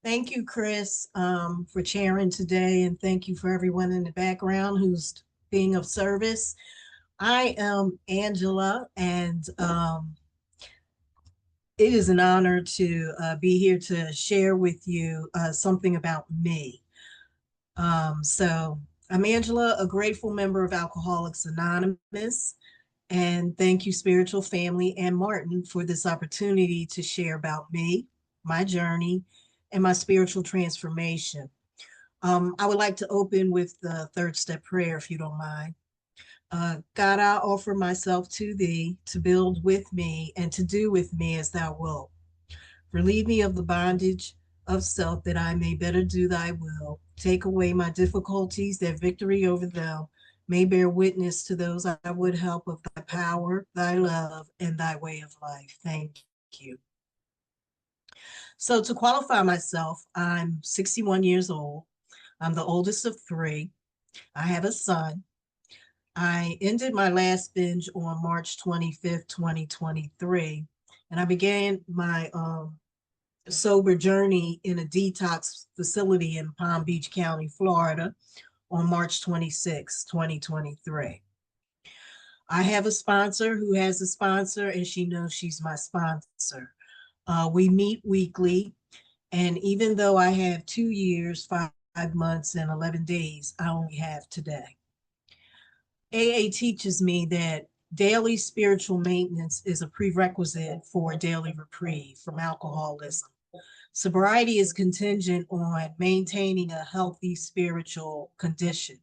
Thank you, Chris, for sharing today, and thank you for everyone in the background who's being of service. I am Angela, and it is an honor to be here to share with you something about me. So, I'm Angela, a grateful member of Alcoholics Anonymous, and thank you, Spiritual Family and Martin, for this opportunity to share about me, my journey, and my spiritual transformation. I would like to open with the third step prayer, if you don't mind. God, I offer myself to thee to build with me and to do with me as thou wilt. Relieve me of the bondage of self that I may better do thy will. Take away my difficulties, that victory over them may bear witness to those I would help of thy power, thy love, and thy way of life. Thank you. So, to qualify myself, I'm 61 years old. I'm the oldest of three. I have a son. I ended my last binge on March 25th, 2023, and I began my sober journey in a detox facility in Palm Beach County, Florida on March 26th, 2023. I have a sponsor who has a sponsor, and she knows she's my sponsor. We meet weekly, and even though I have 2 years, 5 months, and 11 days, I only have today. AA teaches me that daily spiritual maintenance is a prerequisite for daily reprieve from alcoholism. Sobriety is contingent on maintaining a healthy spiritual condition.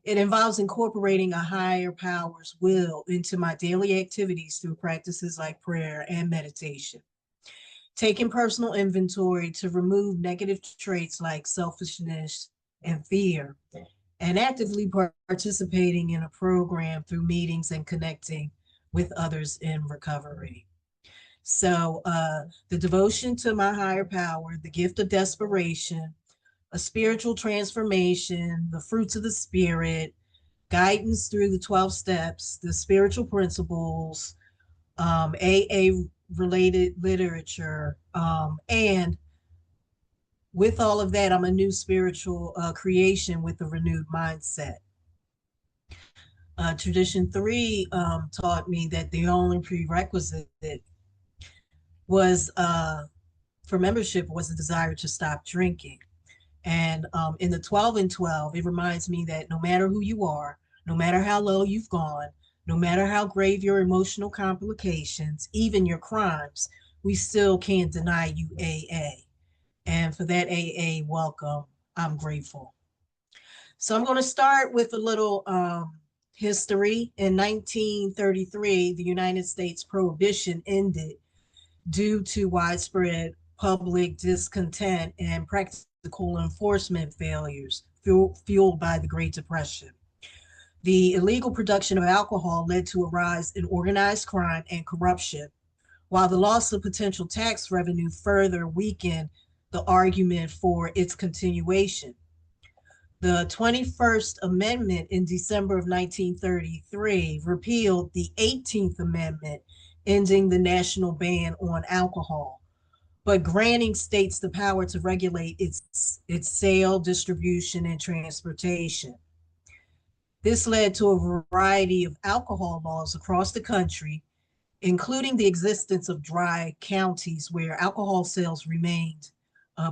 It involves incorporating a higher power's will into my daily activities through practices like prayer and meditation. Taking personal inventory to remove negative traits like selfishness and fear, and actively participating in a program through meetings and connecting with others in recovery. So, the devotion to my higher power, the gift of desperation, a spiritual transformation, the fruits of the spirit, guidance through the 12 steps, the spiritual principles, AA related literature, and with all of that, I'm a new spiritual creation with a renewed mindset. Tradition three taught me that the only prerequisite was for membership was a desire to stop drinking. And in the 12 and 12, it reminds me that no matter who you are, no matter how low you've gone, no matter how grave your emotional complications, even your crimes, we still can't deny you AA. And for that AA welcome, I'm grateful. So I'm going to start with a little history. In 1933, the United States prohibition ended due to widespread public discontent and practical enforcement failures fueled by the Great Depression. The illegal production of alcohol led to a rise in organized crime and corruption, while the loss of potential tax revenue further weakened the argument for its continuation. The 21st Amendment in December of 1933 repealed the 18th Amendment, ending the national ban on alcohol, but granting states the power to regulate its sale, distribution, and transportation. This led to a variety of alcohol laws across the country, including the existence of dry counties where alcohol sales remained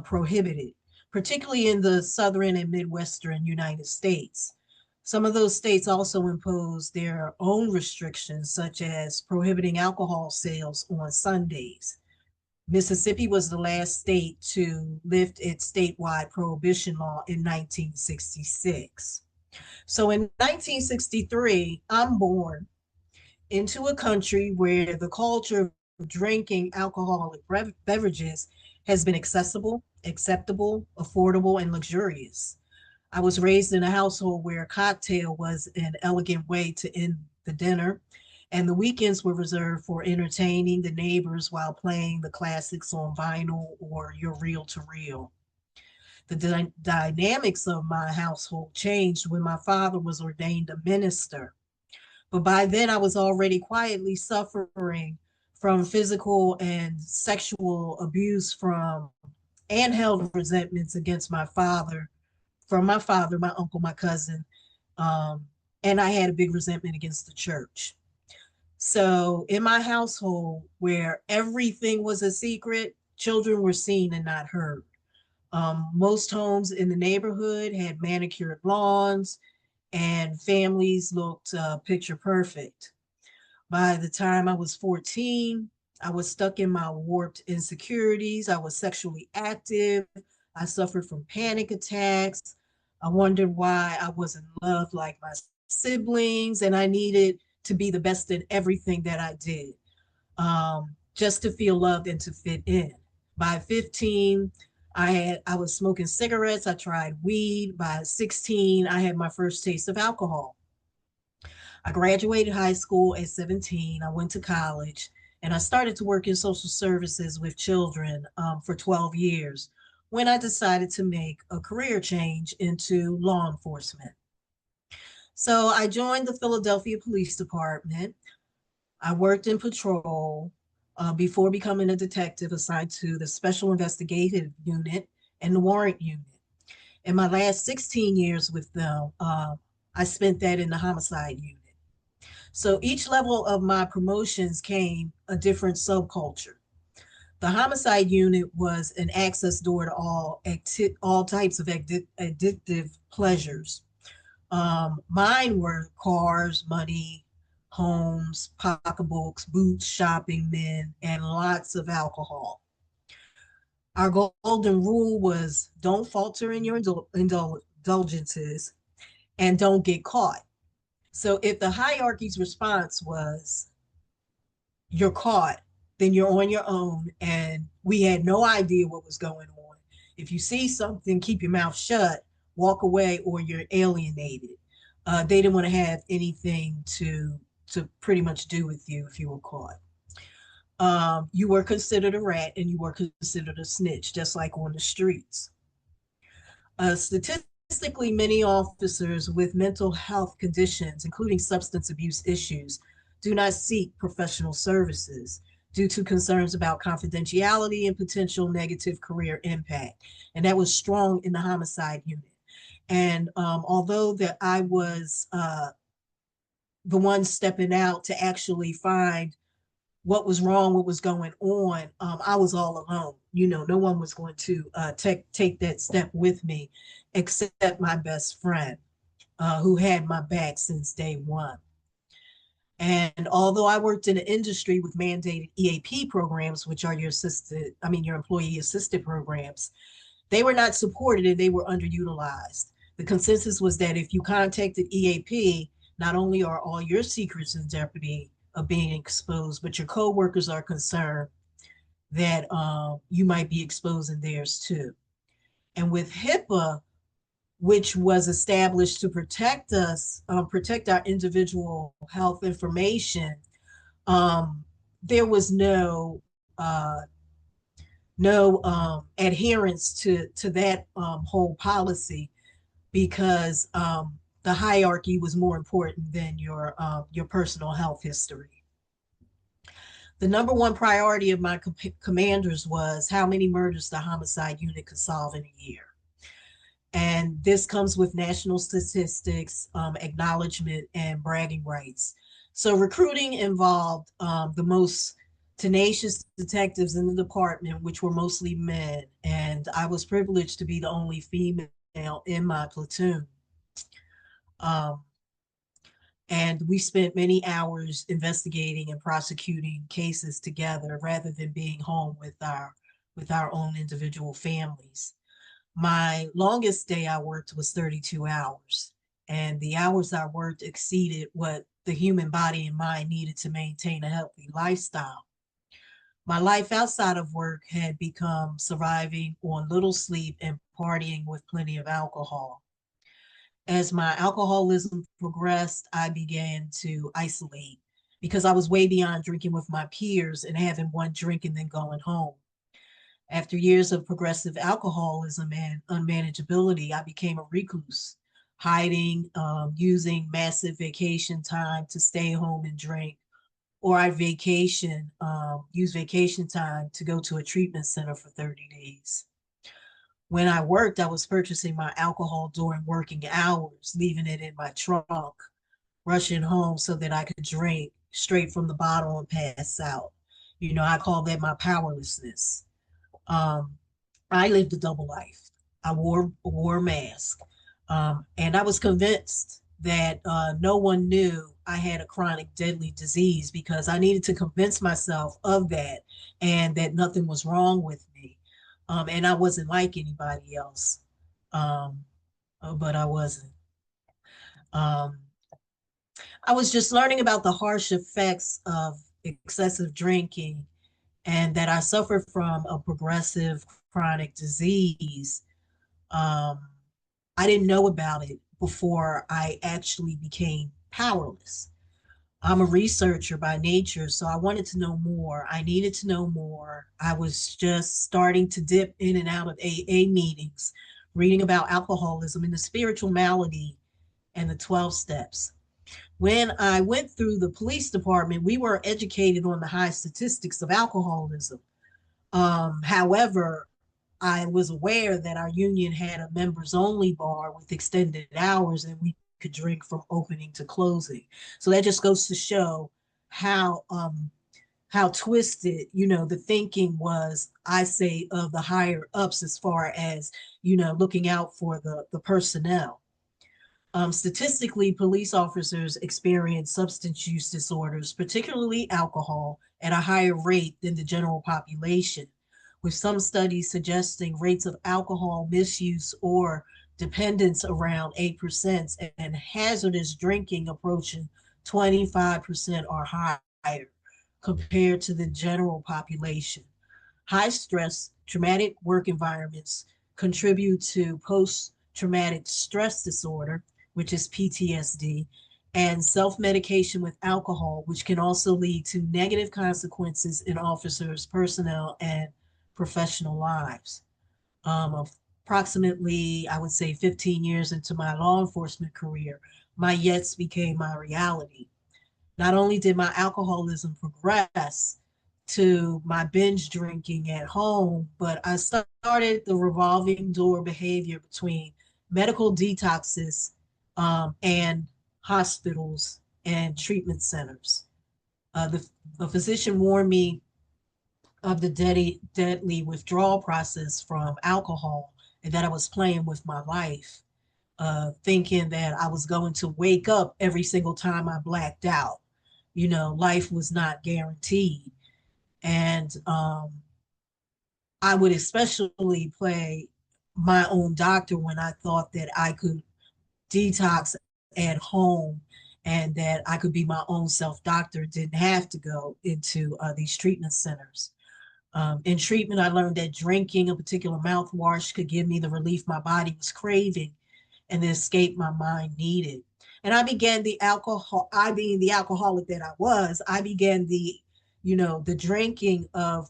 prohibited, particularly in the southern and midwestern United States. Some of those states also imposed their own restrictions, such as prohibiting alcohol sales on Sundays. Mississippi was the last state to lift its statewide prohibition law in 1966. So in 1963, I'm born into a country where the culture of drinking alcoholic beverages has been accessible, acceptable, affordable, and luxurious. I was raised in a household where a cocktail was an elegant way to end the dinner, and the weekends were reserved for entertaining the neighbors while playing the classics on vinyl or your reel to reel. The dynamics of my household changed when my father was ordained a minister. But by then, I was already quietly suffering from physical and sexual abuse from and held resentments against my father, from my father, my uncle, my cousin. Um, and I had a big resentment against the church. So in my household, where everything was a secret, children were seen and not heard. Most homes in the neighborhood had manicured lawns, and families looked picture perfect. By the time I was 14, I was stuck in my warped insecurities. I was sexually active. I suffered from panic attacks. I wondered why I wasn't loved like my siblings, and I needed to be the best in everything that I did, just to feel loved and to fit in. By 15, I was smoking cigarettes. I tried weed. By 16, I had my first taste of alcohol. I graduated high school at 17. I went to college and I started to work in social services with children for 12 years when I decided to make a career change into law enforcement. So I joined the Philadelphia Police Department. I worked in patrol before becoming a detective assigned to the Special Investigative Unit and the Warrant Unit. In my last 16 years with them, I spent that in the homicide unit. So each level of my promotions came a different subculture. The homicide unit was an access door to all types of addictive pleasures. Mine were cars, money, homes, pocketbooks, boots, shopping men, and lots of alcohol. Our golden rule was don't falter in your indulgences and don't get caught. So if the hierarchy's response was you're caught, then you're on your own. And we had no idea what was going on. If you see something, keep your mouth shut, walk away, or you're alienated. They didn't want to have anything to pretty much do with you if you were caught. You were considered a rat and you were considered a snitch, just like on the streets. Statistically, many officers with mental health conditions, including substance abuse issues, do not seek professional services due to concerns about confidentiality and potential negative career impact. And that was strong in the homicide unit. And although that I was the one stepping out to actually find what was wrong, what was going on, I was all alone. You know, no one was going to take that step with me except my best friend, who had my back since day one. And although I worked in an industry with mandated EAP programs, which are your employee assisted programs, they were not supported and they were underutilized. The consensus was that if you contacted EAP, not only are all your secrets in jeopardy of being exposed, but your coworkers are concerned that you might be exposing theirs too. And with HIPAA, which was established to protect us, protect our individual health information, um, there was no adherence to that whole policy because the hierarchy was more important than your personal health history. The number one priority of my commanders was how many murders the homicide unit could solve in a year. And this comes with national statistics, acknowledgement, and bragging rights. So recruiting involved the most tenacious detectives in the department, which were mostly men. And I was privileged to be the only female in my platoon. Um, and we spent many hours investigating and prosecuting cases together rather than being home with our own individual families. My longest day I worked was 32 hours, and the hours I worked exceeded what the human body and mind needed to maintain a healthy lifestyle. My life outside of work had become surviving on little sleep and partying with plenty of alcohol. As my alcoholism progressed, I began to isolate because I was way beyond drinking with my peers and having one drink and then going home. After years of progressive alcoholism and unmanageability, I became a recluse, hiding, using massive vacation time to stay home and drink, or I use vacation time to go to a treatment center for 30 days. When I worked, I was purchasing my alcohol during working hours, leaving it in my trunk, rushing home so that I could drink straight from the bottle and pass out. I call that my powerlessness. Um, I lived a double life. I wore a mask, and I was convinced that no one knew I had a chronic deadly disease because I needed to convince myself of that and that nothing was wrong with me, and I wasn't like anybody else, um, but I wasn't. Um, I was just learning about the harsh effects of excessive drinking and that I suffered from a progressive chronic disease. um, I didn't know about it before I actually became powerless. I'm a researcher by nature, so I wanted to know more. I needed to know more. I was just starting to dip in and out of AA meetings, reading about alcoholism and the spiritual malady and the 12 steps. When I went through the police department, we were educated on the high statistics of alcoholism. However, I was aware that our union had a members only bar with extended hours and we could drink from opening to closing. So that just goes to show how how twisted, the thinking was, I say, of the higher ups as far as, looking out for the personnel. Statistically, police officers experience substance use disorders, particularly alcohol, at a higher rate than the general population, with some studies suggesting rates of alcohol misuse or dependence around 8% and hazardous drinking approaching 25% or higher compared to the general population. High stress, traumatic work environments contribute to post traumatic stress disorder, which is PTSD, and self medication with alcohol, which can also lead to negative consequences in officers, personnel, and professional lives. Approximately, I would say, 15 years into my law enforcement career, my yets became my reality. Not only did my alcoholism progress to my binge drinking at home, but I started the revolving door behavior between medical detoxes, and hospitals and treatment centers. The physician warned me of the deadly withdrawal process from alcohol and that I was playing with my life, thinking that I was going to wake up every single time I blacked out. Life was not guaranteed. And I would especially play my own doctor when I thought that I could detox at home and that I could be my own self doctor, didn't have to go into these treatment centers. In treatment, I learned that drinking a particular mouthwash could give me the relief my body was craving and the escape my mind needed. And I being the alcoholic that I was, I began the drinking of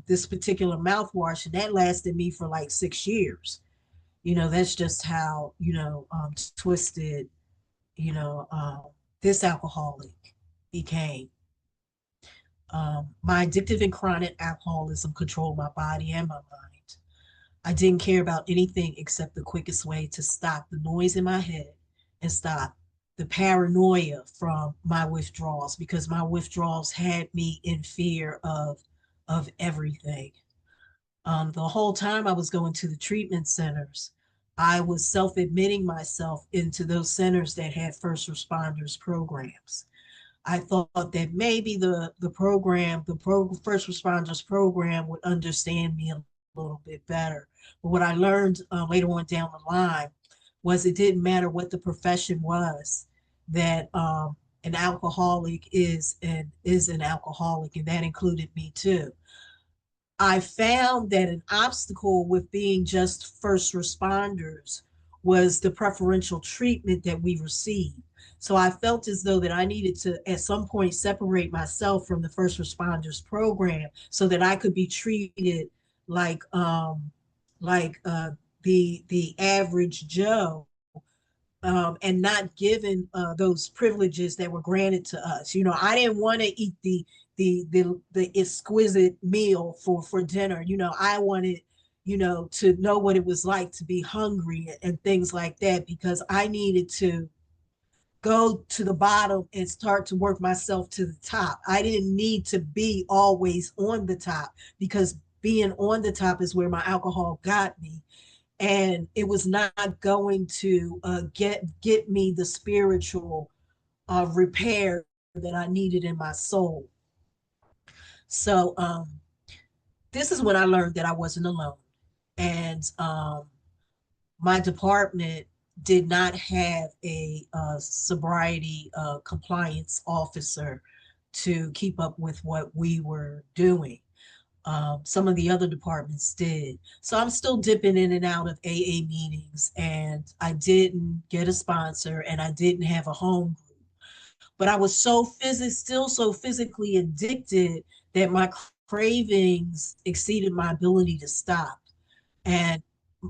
this particular mouthwash, and that lasted me for like 6 years. That's just how, twisted, you know, um, this alcoholic became. My addictive and chronic alcoholism controlled my body and my mind. I didn't care about anything except the quickest way to stop the noise in my head and stop the paranoia from my withdrawals because my withdrawals had me in fear of everything. The whole time I was going to the treatment centers, I was self admitting myself into those centers that had first responders programs. I thought that maybe the first responders program would understand me a little bit better. But what I learned later on down the line was it didn't matter what the profession was, that an alcoholic is an alcoholic, and that included me too. I found that an obstacle with being just first responders was the preferential treatment that we received. So I felt as though that I needed to at some point separate myself from the first responders program so that I could be treated like the average Joe, and not given those privileges that were granted to us. I didn't want to eat the exquisite meal for dinner. I wanted, to know what it was like to be hungry and things like that, because I needed to go to the bottom and start to work myself to the top. I didn't need to be always on the top, because being on the top is where my alcohol got me. And it was not going to get me the spiritual repair that I needed in my soul. So this is when I learned that I wasn't alone. And my department did not have a sobriety compliance officer to keep up with what we were doing. Some of the other departments did. So I'm still dipping in and out of AA meetings, and I didn't get a sponsor and I didn't have a home group. But I was still so physically addicted that my cravings exceeded my ability to stop. And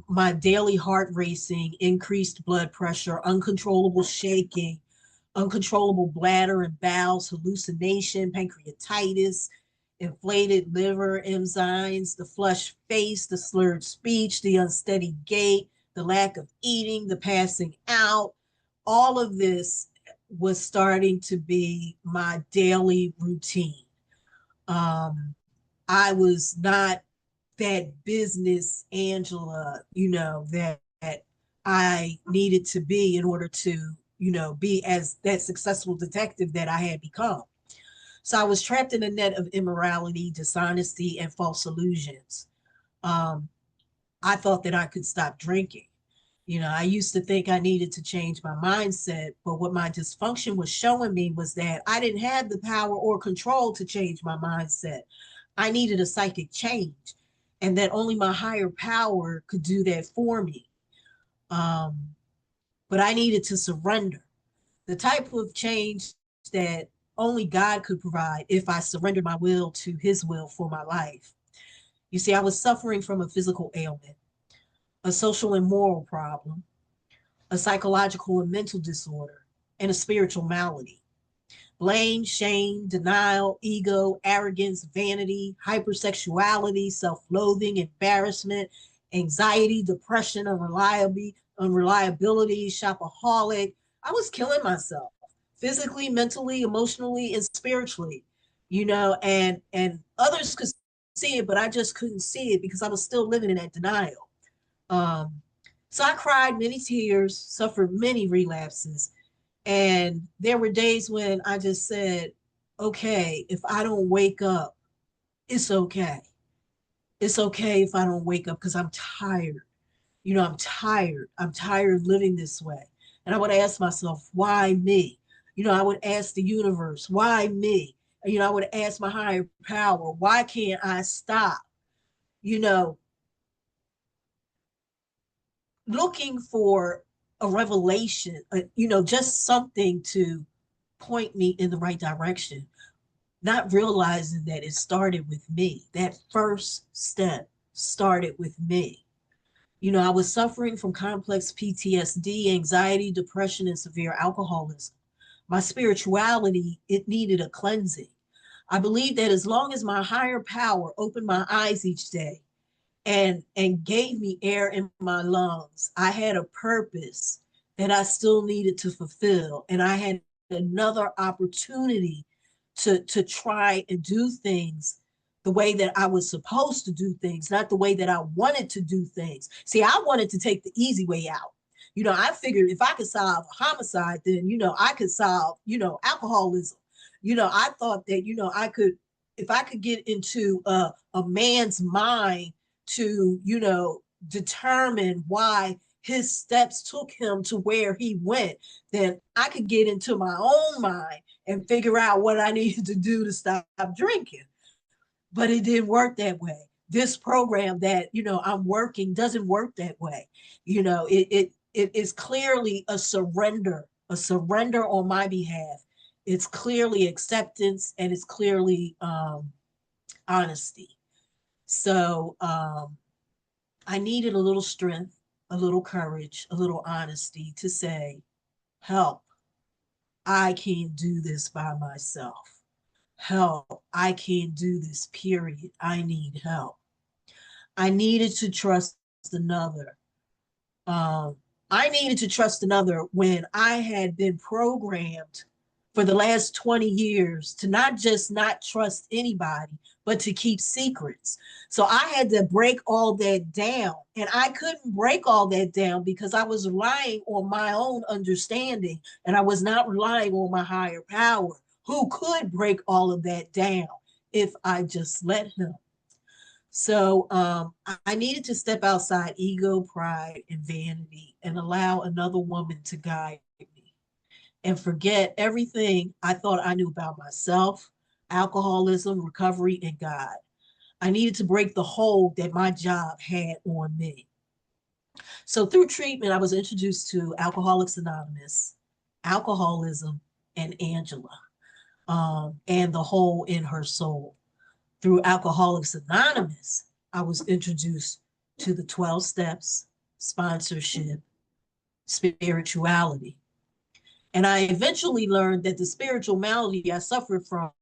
my daily heart racing, increased blood pressure, uncontrollable shaking, uncontrollable bladder and bowels, hallucination, pancreatitis, inflated liver enzymes, the flushed face, the slurred speech, the unsteady gait, the lack of eating, the passing out. All of this was starting to be my daily routine. Um, I was not that business Angela, that I needed to be in order to, be as that successful detective that I had become. So I was trapped in a net of immorality, dishonesty, and false illusions. Um, I thought that I could stop drinking. I used to think I needed to change my mindset, but what my dysfunction was showing me was that I didn't have the power or control to change my mindset. I needed a psychic change, and that only my higher power could do that for me. Um, but I needed to surrender. The type of change that only God could provide if I surrendered my will to his will for my life. You see, I was suffering from a physical ailment, a social and moral problem, a psychological and mental disorder, and a spiritual malady. Blame, shame, denial, ego, arrogance, vanity, hypersexuality, self loathing, embarrassment, anxiety, depression, unreliability, shopaholic. I was killing myself physically, mentally, emotionally, and spiritually, and others could see it, but I just couldn't see it because I was still living in that denial. Um, so I cried many tears, suffered many relapses, and there were days when I just said, okay, if I don't wake up, it's okay. It's okay if I don't wake up because I'm tired. I'm tired. I'm tired of living this way. And I would ask myself, why me? I would ask the universe, why me? I would ask my higher power, why can't I stop? You know, Looking for a revelation, just something to point me in the right direction, not realizing that it started with me. That first step started with me. I was suffering from complex PTSD, anxiety, depression, and severe alcoholism. My spirituality, it needed a cleansing. I believe that as long as my higher power opened my eyes each day and gave me air in my lungs, I had a purpose that I still needed to fulfill. And I had another opportunity to try and do things the way that I was supposed to do things, not the way that I wanted to do things. See, I wanted to take the easy way out. I figured if I could solve homicide, then, I could solve, alcoholism. I thought that, I could, if I could get into a man's mind to, determine why his steps took him to where he went, then I could get into my own mind and figure out what I needed to do to stop drinking. But it didn't work that way. This program that, I'm working doesn't work that way. It is clearly a surrender on my behalf. It's clearly acceptance, and it's clearly honesty. So I needed a little strength, a little courage, a little honesty to say, help, I can't do this by myself. Help, I can't do this, period. I need help. I needed to trust another. Um, I needed to trust another when I had been programmed for the last 20 years to not just not trust anybody, but to keep secrets. So I had to break all that down. And I couldn't break all that down because I was relying on my own understanding and I was not relying on my higher power, who could break all of that down if I just let him. So I needed to step outside ego, pride, and vanity and allow another woman to guide me and forget everything I thought I knew about myself, alcoholism, recovery, and God. I needed to break the hold that my job had on me. So through treatment, I was introduced to Alcoholics Anonymous, alcoholism, and Angela, and the hole in her soul. Through Alcoholics Anonymous, I was introduced to the 12 steps, sponsorship, spirituality. And I eventually learned that the spiritual malady I suffered from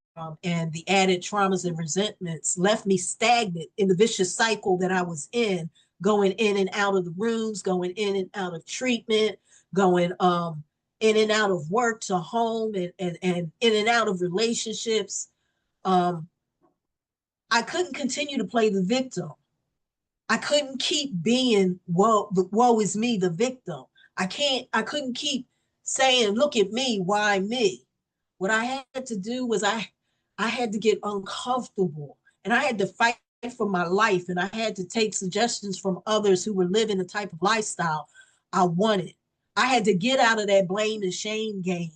and the added traumas and resentments left me stagnant in the vicious cycle that I was in, going in and out of the rooms, going in and out of treatment, going in and out of work to home and in and out of relationships. Um, I couldn't continue to play the victim. I couldn't keep being woe is me, the victim. I couldn't keep saying, look at me, why me? What I had to do was I had to get uncomfortable and I had to fight for my life and I had to take suggestions from others who were living the type of lifestyle I wanted. I had to get out of that blame and shame game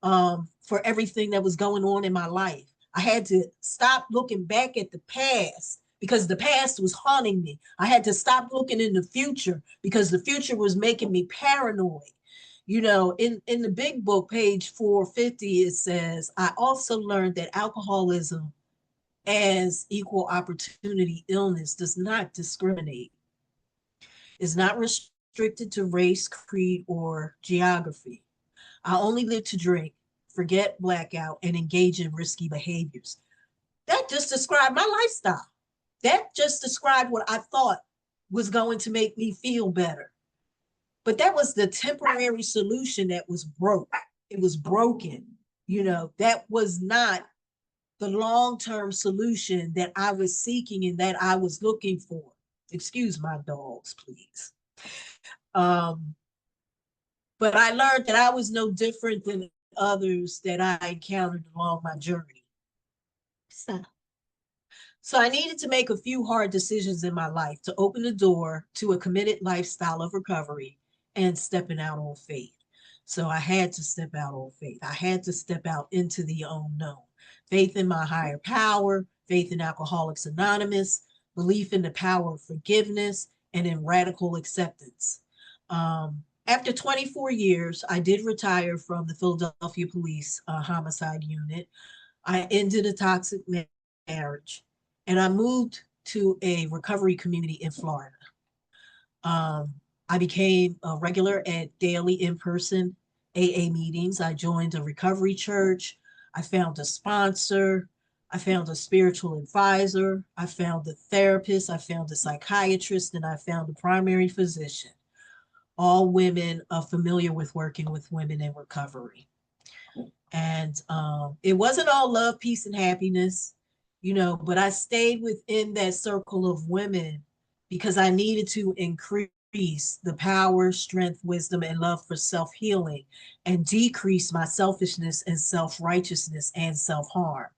for everything that was going on in my life. I had to stop looking back at the past because the past was haunting me. I had to stop looking in the future because the future was making me paranoid. You know, in the big book, page 450, it says, I also learned that alcoholism as equal opportunity illness does not discriminate, is not restricted to race, creed, or geography. I only live to drink, forget blackout, and engage in risky behaviors. That just described my lifestyle. That just described what I thought was going to make me feel better. But that was the temporary solution that was broke. It was broken. You know, that was not the long-term solution that I was seeking and that I was looking for. Excuse my dogs, please. Um, but I learned that I was no different than others that I encountered along my journey. So I needed to make a few hard decisions in my life to open the door to a committed lifestyle of recovery and stepping out on faith. So I had to step out on faith. I had to step out into the unknown. Faith in my higher power, faith in Alcoholics Anonymous, belief in the power of forgiveness, and in radical acceptance. After 24 years, I did retire from the Philadelphia Police Homicide Unit. I ended a toxic marriage and I moved to a recovery community in Florida. I became a regular at daily in-person AA meetings. I joined a recovery church. I found a sponsor. I found a spiritual advisor. I found a therapist. I found a psychiatrist, and I found a primary physician. All women are familiar with working with women in recovery. And it wasn't all love, peace, and happiness, you know, but I stayed within that circle of women because I needed to increase the power, strength, wisdom, and love for self healing and decrease my selfishness and self righteousness and self harm.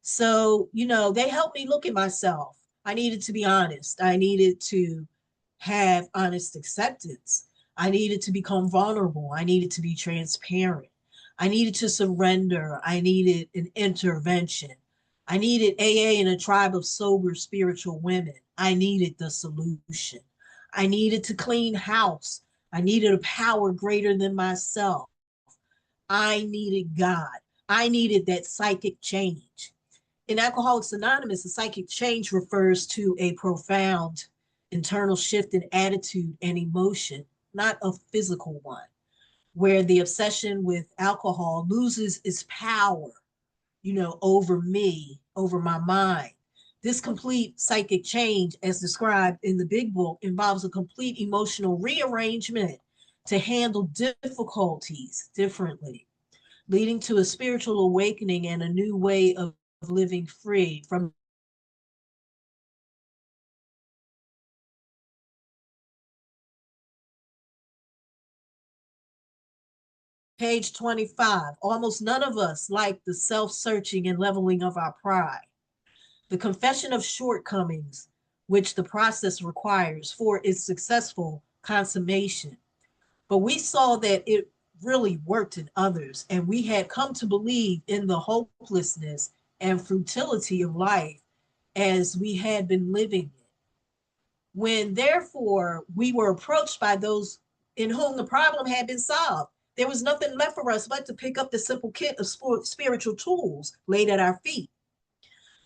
So, you know, they helped me look at myself. I needed to be honest. I needed to have honest acceptance. I needed to become vulnerable. I needed to be transparent. I needed to surrender. I needed an intervention. I needed AA and a tribe of sober spiritual women. I needed the solution. I needed to clean house. I needed a power greater than myself. I needed God. I needed that psychic change. In Alcoholics Anonymous, the psychic change refers to a profound internal shift in attitude and emotion, not a physical one, where the obsession with alcohol loses its power, you know, over me, over my mind. This complete psychic change, as described in the Big Book, involves a complete emotional rearrangement to handle difficulties differently, leading to a spiritual awakening and a new way of living free from page 25. Almost none of us like the self-searching and leveling of our pride. The confession of shortcomings, which the process requires for its successful consummation. But we saw that it really worked in others, and we had come to believe in the hopelessness and futility of life as we had been living it. When therefore we were approached by those in whom the problem had been solved, there was nothing left for us but to pick up the simple kit of spiritual tools laid at our feet.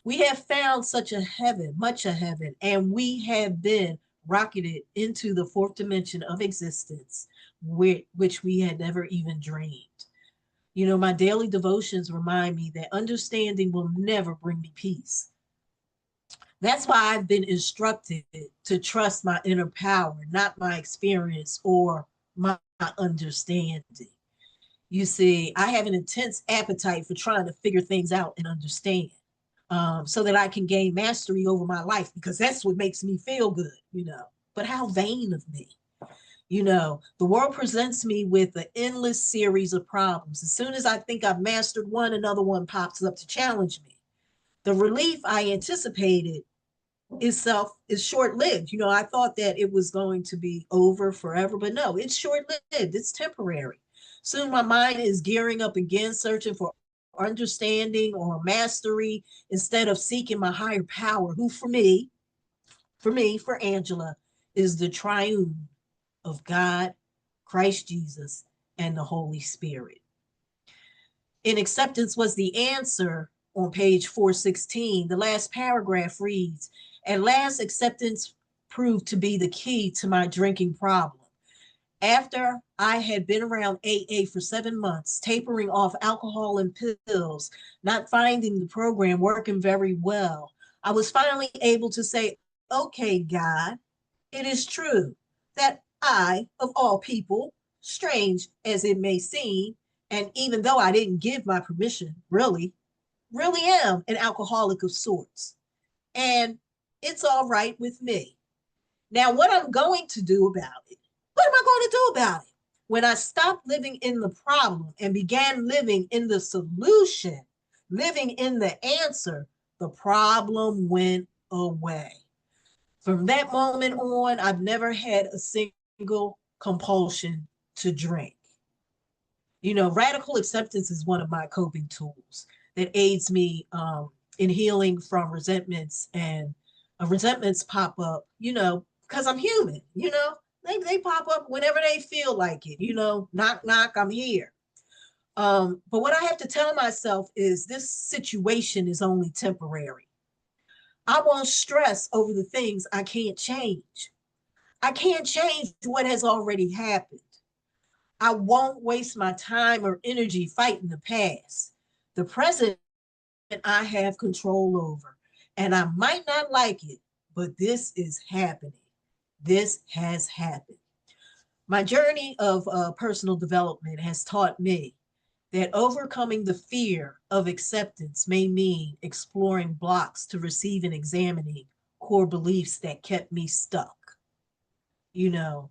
We have found such a heaven, much a heaven, and we have been rocketed into the fourth dimension of existence, which we had never even dreamed. You know, my daily devotions remind me that understanding will never bring me peace. That's why I've been instructed to trust my inner power, not my experience or my understanding. You see, I have an intense appetite for trying to figure things out and understand, so that I can gain mastery over my life, because that's what makes me feel good, you know. But how vain of me. You know, the world presents me with an endless series of problems. As soon as I think I've mastered one, another one pops up to challenge me. The relief I anticipated is short-lived. You know, I thought that it was going to be over forever, but no, it's short-lived. It's temporary. Soon my mind is gearing up again, searching for understanding or mastery instead of seeking my higher power, who for Angela, is the triune of God, Christ Jesus, and the Holy Spirit. In Acceptance Was the Answer, on page 416, the last paragraph reads, at last acceptance proved to be the key to my drinking problem. After I had been around AA for 7 months, tapering off alcohol and pills, not finding the program working very well, I was finally able to say, okay, God, it is true that I, of all people, strange as it may seem, and even though I didn't give my permission, really am an alcoholic of sorts. And it's all right with me. Now, what I'm going to do about it, what am I going to do about it? When I stopped living in the problem and began living in the solution, living in the answer, the problem went away. From that moment on, I've never had a single compulsion to drink. You know, radical acceptance is one of my coping tools that aids me in healing from resentments. And resentments pop up, you know, because I'm human, you know, they pop up whenever they feel like it, you know, knock, knock, I'm here. But what I have to tell myself is this situation is only temporary. I won't stress over the things I can't change. I can't change what has already happened. I won't waste my time or energy fighting the past. The present I have control over. And I might not like it, but this is happening. This has happened. My journey of personal development has taught me that overcoming the fear of acceptance may mean exploring blocks to receive and examining core beliefs that kept me stuck. You know,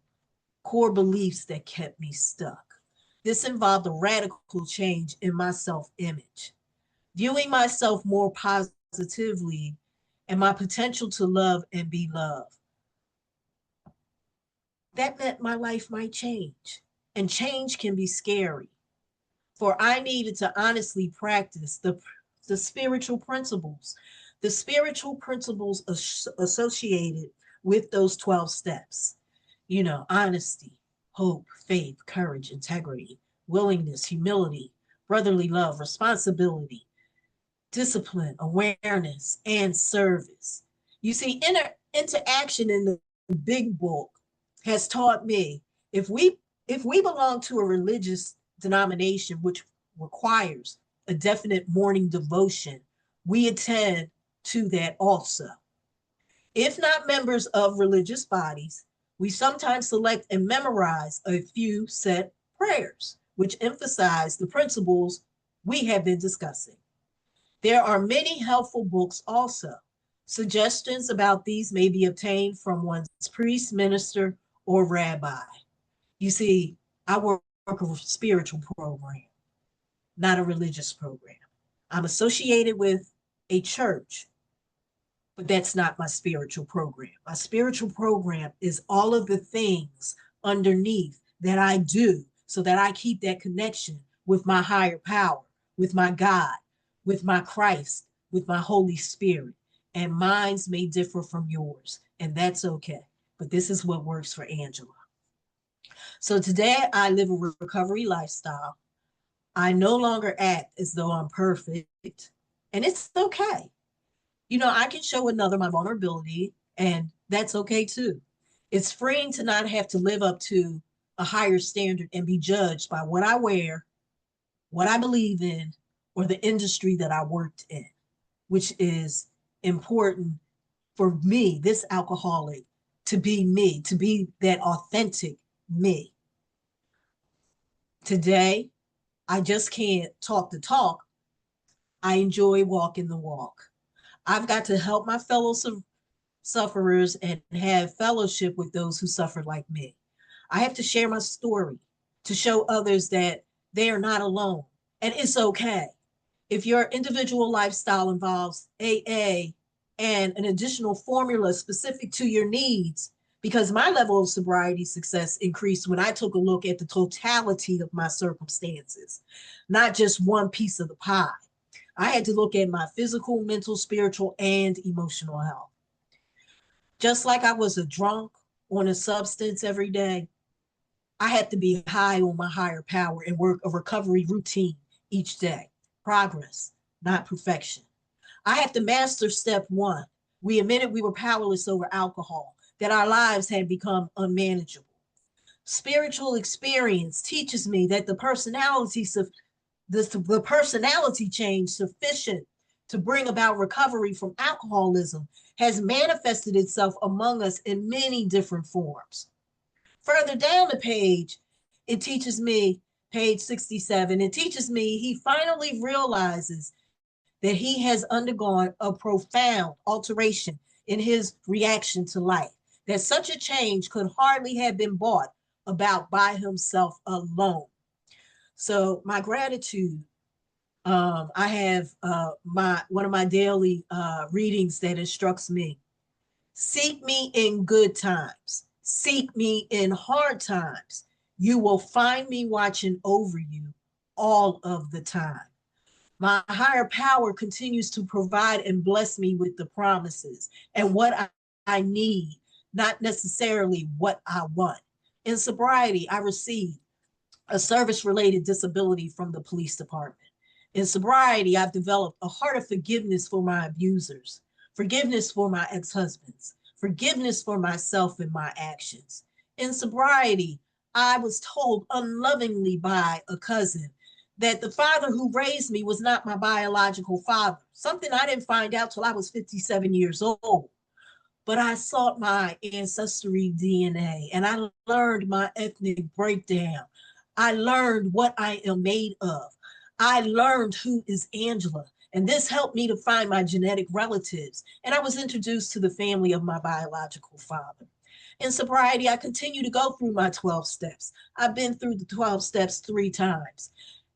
core beliefs that kept me stuck. This involved a radical change in my self-image, viewing myself more positively and my potential to love and be loved. That meant my life might change, and change can be scary. For I needed to honestly practice the spiritual principles associated with those 12 steps. You know, honesty, hope, faith, courage, integrity, willingness, humility, brotherly love, responsibility, discipline, awareness, and service. You see, interaction in the Big Book has taught me if we belong to a religious denomination which requires a definite morning devotion, we attend to that also. If not members of religious bodies, we sometimes select and memorize a few set prayers, which emphasize the principles we have been discussing. There are many helpful books also. Suggestions about these may be obtained from one's priest, minister, or rabbi. You see, I work a spiritual program, not a religious program. I'm associated with a church, but that's not my spiritual program. My spiritual program is all of the things underneath that I do so that I keep that connection with my higher power, with my God, with my Christ, with my Holy Spirit. And mine's may differ from yours, and that's okay. But this is what works for Angela. So today I live a recovery lifestyle. I no longer act as though I'm perfect, and it's okay. You know, I can show another my vulnerability, and that's okay too. It's freeing to not have to live up to a higher standard and be judged by what I wear, what I believe in, or the industry that I worked in, which is important for me, this alcoholic, to be me, to be that authentic me. Today, I just can't talk the talk. I enjoy walking the walk. I've got to help my fellow sufferers and have fellowship with those who suffer like me. I have to share my story to show others that they are not alone, and it's okay. If your individual lifestyle involves AA and an additional formula specific to your needs, because my level of sobriety success increased when I took a look at the totality of my circumstances, not just one piece of the pie. I had to look at my physical, mental, spiritual, and emotional health. Just like I was a drunk on a substance every day, I had to be high on my higher power and work a recovery routine each day. Progress, not perfection. I have to master step one. We admitted we were powerless over alcohol, that our lives had become unmanageable. Spiritual experience teaches me that the personality change sufficient to bring about recovery from alcoholism has manifested itself among us in many different forms. Further down the page, it teaches me, page 67, it teaches me he finally realizes that he has undergone a profound alteration in his reaction to life, that such a change could hardly have been brought about by himself alone. So my gratitude, I have one of my daily readings that instructs me. Seek me in good times. Seek me in hard times. You will find me watching over you all of the time. My higher power continues to provide and bless me with the promises and what I need, not necessarily what I want. In sobriety, I received a service-related disability from the police department. In sobriety, I've developed a heart of forgiveness for my abusers, forgiveness for my ex-husbands, forgiveness for myself and my actions. In sobriety, I was told unlovingly by a cousin that the father who raised me was not my biological father, something I didn't find out till I was 57 years old. But I sought my ancestry DNA and I learned my ethnic breakdown. I learned what I am made of. I learned who is Angela. And this helped me to find my genetic relatives. And I was introduced to the family of my biological father. In sobriety, I continue to go through my 12 steps. I've been through the 12 steps 3 times.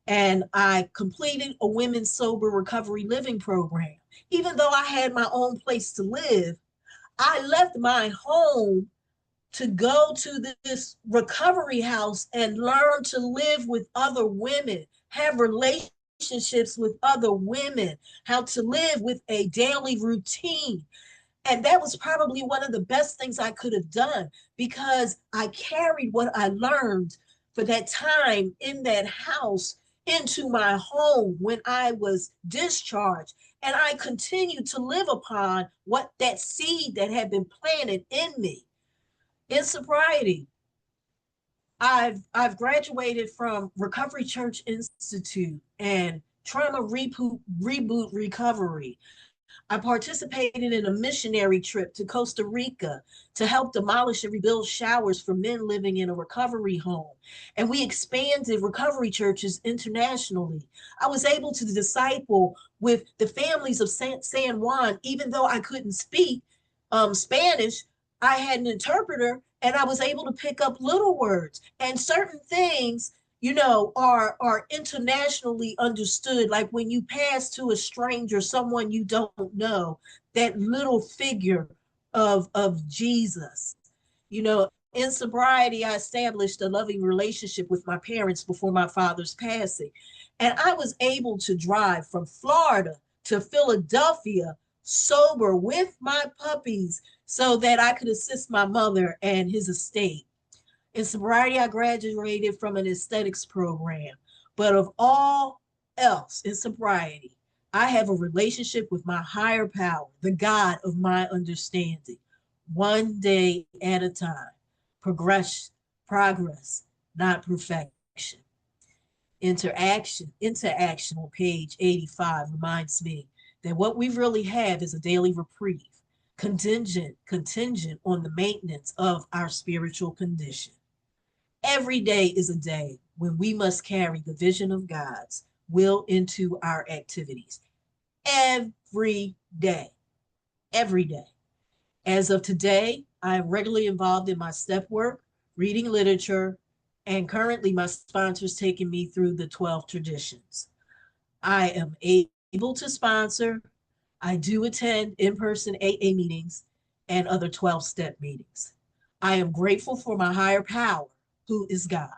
And I completed a women's sober recovery living program. Even though I had my own place to live, I left my home to go to this recovery house and learn to live with other women, have relationships with other women, how to live with a daily routine. And that was probably one of the best things I could have done because I carried what I learned for that time in that house into my home when I was discharged. And I continued to live upon what that seed that had been planted in me. In sobriety, I've graduated from Recovery Church Institute and Trauma Reboot Recovery. I participated in a missionary trip to Costa Rica to help demolish and rebuild showers for men living in a recovery home. And we expanded recovery churches internationally. I was able to disciple with the families of San Juan, even though I couldn't speak Spanish. I had an interpreter and I was able to pick up little words and certain things, are internationally understood. Like when you pass to a stranger, someone you don't know, that little figure of Jesus. In sobriety, I established a loving relationship with my parents before my father's passing. And I was able to drive from Florida to Philadelphia sober with my puppies so that I could assist my mother and his estate. In sobriety, I graduated from an aesthetics program. But of all else in sobriety, I have a relationship with my higher power, the God of my understanding, one day at a time. Progress, not perfection. Interaction on page 85 reminds me that what we really have is a daily reprieve, contingent on the maintenance of our spiritual condition. Every day is a day when we must carry the vision of God's will into our activities. Every day. Every day. As of today, I am regularly involved in my step work, reading literature, and currently my sponsors taking me through the 12 traditions. I am able to sponsor. I do attend in-person AA meetings and other 12-step meetings. I am grateful for my higher power, who is God.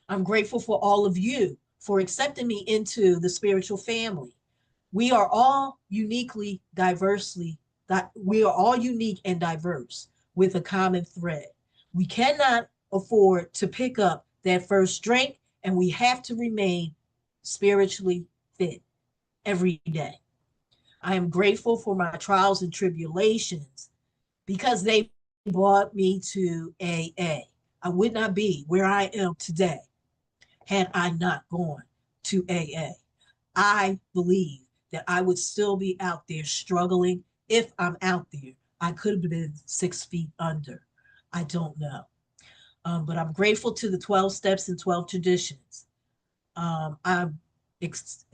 I'm grateful for all of you for accepting me into the spiritual family. We are all we are all unique and diverse with a common thread. We cannot afford to pick up that first drink, and we have to remain spiritually fit every day. I am grateful for my trials and tribulations because they brought me to AA. I would not be where I am today had I not gone to AA. I believe that I would still be out there struggling if I'm out there. I could have been 6 feet under. I don't know. But I'm grateful to the 12 steps and 12 traditions. I'm ex-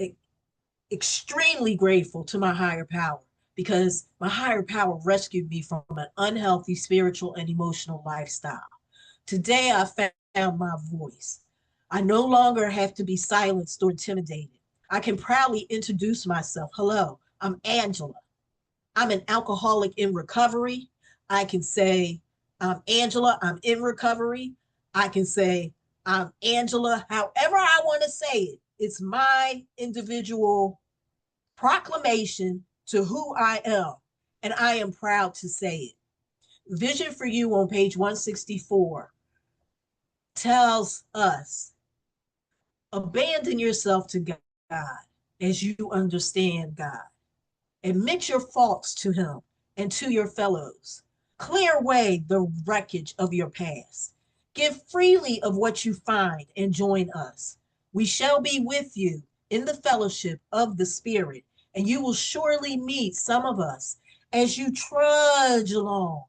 extremely grateful to my higher power because my higher power rescued me from an unhealthy spiritual and emotional lifestyle. Today, I found my voice. I no longer have to be silenced or intimidated. I can proudly introduce myself. Hello, I'm Angela. I'm an alcoholic in recovery. I can say, I'm Angela, I'm in recovery. I can say, I'm Angela, however I want to say it. It's my individual proclamation to who I am, and I am proud to say it. Vision for You on page 164 tells us abandon yourself to God as you understand God. Admit your faults to Him and to your fellows. Clear away the wreckage of your past. Give freely of what you find and join us. We shall be with you in the fellowship of the Spirit, and you will surely meet some of us as you trudge along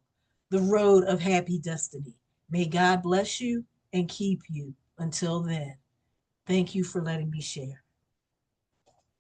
the road of happy destiny. May God bless you and keep you until then. Thank you for letting me share.